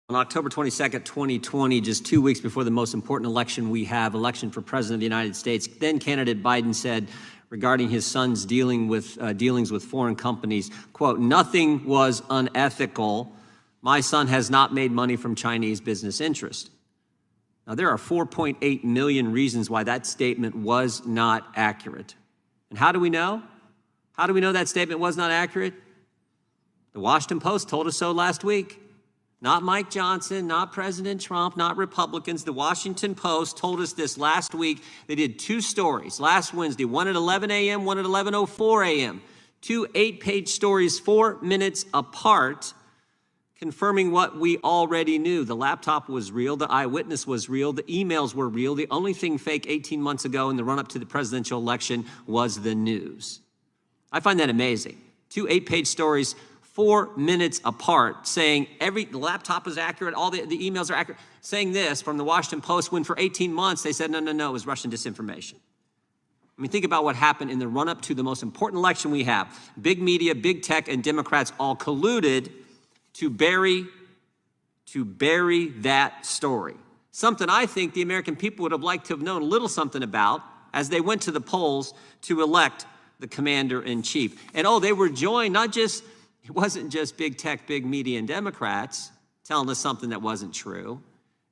On October 22nd, 2020, just 2 weeks before the most important election we have, election for President of the United States, then candidate Biden said regarding his son's dealings with foreign companies, quote, "Nothing was unethical. My son has not made money from Chinese business interest." Now, there are 4.8 million reasons why that statement was not accurate. And how do we know? How do we know that statement was not accurate? The Washington Post told us so last week. Not Mike Johnson, not President Trump, not Republicans. The Washington Post told us this last week. They did two stories last Wednesday, one at 11 a.m., one at 11:04 a.m. Two 8-page stories, 4 minutes apart, confirming what we already knew. The laptop was real. The eyewitness was real. The emails were real. The only thing fake 18 months ago in the run-up to the presidential election was the news. I find that amazing. Two 8-page stories, 4 minutes apart, saying the laptop is accurate, all the emails are accurate, saying this from the Washington Post, when for 18 months they said, no, it was Russian disinformation. I mean, think about what happened in the run-up to the most important election we have. Big media, big tech, and Democrats all colluded to bury that story. Something I think the American people would have liked to have known a little something about as they went to the polls to elect the commander-in-chief. And they were joined it wasn't just big tech, big media, and Democrats telling us something that wasn't true.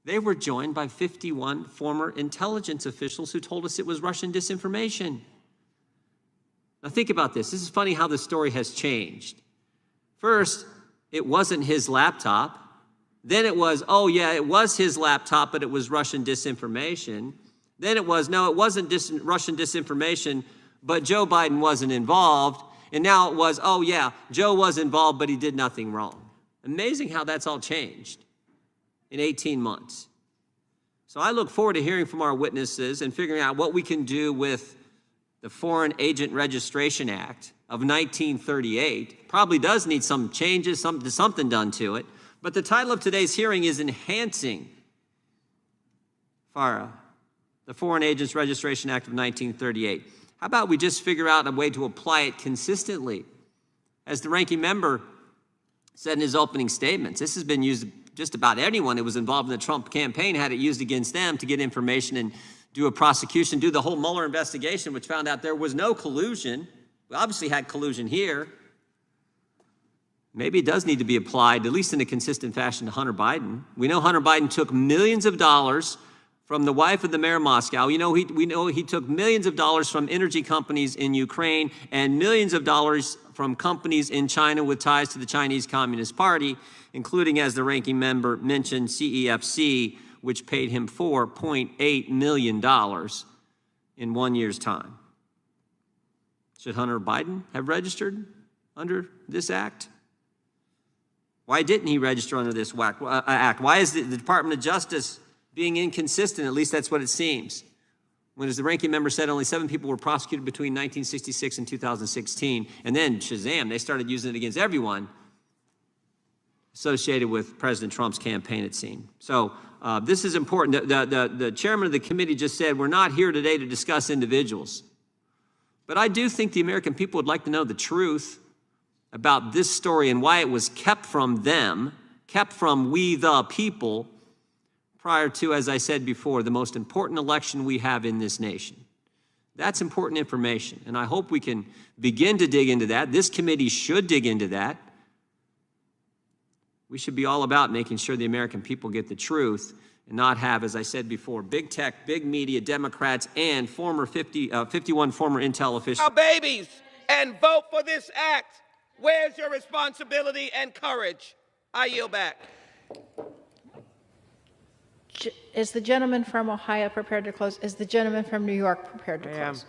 They were joined by 51 former intelligence officials who told us it was Russian disinformation. Now think about this. This is funny how the story has changed. First, it wasn't his laptop. Then it was, it was his laptop, but it was Russian disinformation. Then it was, no, it wasn't Russian disinformation, but Joe Biden wasn't involved. And now it was, Joe was involved, but he did nothing wrong. Amazing how that's all changed in 18 months. So I look forward to hearing from our witnesses and figuring out what we can do with the Foreign Agent Registration Act of 1938. Probably does need some changes, something done to it. But the title of today's hearing is Enhancing FARA, the Foreign Agents Registration Act of 1938. How about we just figure out a way to apply it consistently? As the ranking member said in his opening statements, this has been used just about anyone who was involved in the Trump campaign had it used against them to get information and do a prosecution, do the whole Mueller investigation, which found out there was no collusion. We obviously had collusion here. Maybe it does need to be applied, at least in a consistent fashion, to Hunter Biden. We know Hunter Biden took millions of dollars from the wife of the mayor of Moscow. We know he took millions of dollars from energy companies in Ukraine and millions of dollars from companies in China with ties to the Chinese Communist Party, including, as the ranking member mentioned, CEFC, which paid him $4.8 million in 1 year's time. Should Hunter Biden have registered under this act? Why didn't he register under this act? Why is the Department of Justice being inconsistent? At least that's what it seems. When, as the ranking member said, only 7 people were prosecuted between 1966 and 2016, and then, shazam, they started using it against everyone associated with President Trump's campaign, it seemed. So this is important. The chairman of the committee just said, we're not here today to discuss individuals. But I do think the American people would like to know the truth about this story and why it was kept from them, kept from we the people, prior to, as I said before, the most important election we have in this nation. That's important information, and I hope we can begin to dig into that. This committee should dig into that. We should be all about making sure the American people get the truth and not have, as I said before, big tech, big media, Democrats, and 51 former intel officials. Our babies and vote for this act. Where's your responsibility and courage? I yield back. Is the gentleman from Ohio prepared to close? Is the gentleman from New York prepared to close?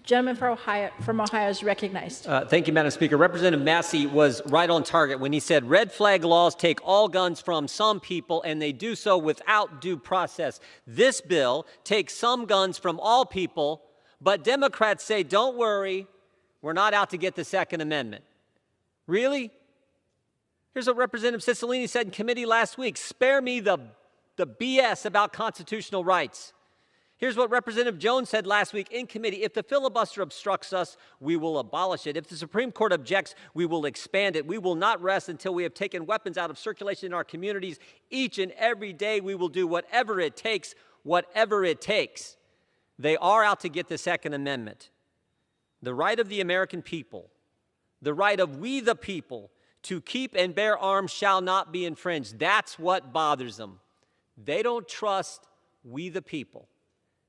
Gentleman from Ohio is recognized. Thank you, Madam Speaker. Representative Massey was right on target when he said red flag laws take all guns from some people and they do so without due process. This bill takes some guns from all people, but Democrats say, don't worry, we're not out to get the Second Amendment. Really? Here's what Representative Cicilline said in committee last week. Spare me the BS about constitutional rights. Here's what Representative Jones said last week in committee. If the filibuster obstructs us, we will abolish it. If the Supreme Court objects, we will expand it. We will not rest until we have taken weapons out of circulation in our communities. Each and every day we will do whatever it takes, whatever it takes. They are out to get the Second Amendment. The right of the American people, the right of we the people to keep and bear arms shall not be infringed. That's what bothers them. They don't trust we the people.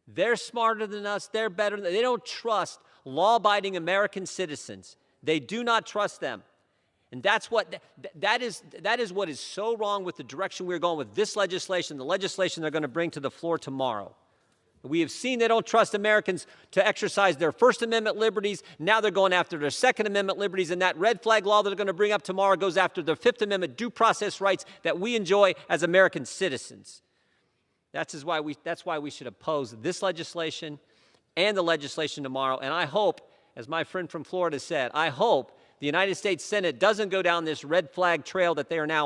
They're smarter than us. They're better. They don't trust law-abiding American citizens. They do not trust them. And that's what, that is what is so wrong with the direction we're going with this legislation, the legislation they're going to bring to the floor tomorrow. We have seen they don't trust Americans to exercise their First Amendment liberties. Now they're going after their Second Amendment liberties, and that red flag law that they're going to bring up tomorrow goes after their Fifth Amendment due process rights that we enjoy as American citizens. That's why we should oppose this legislation and the legislation tomorrow. And I hope, as my friend from Florida said, I hope the United States Senate doesn't go down this red flag trail that they are now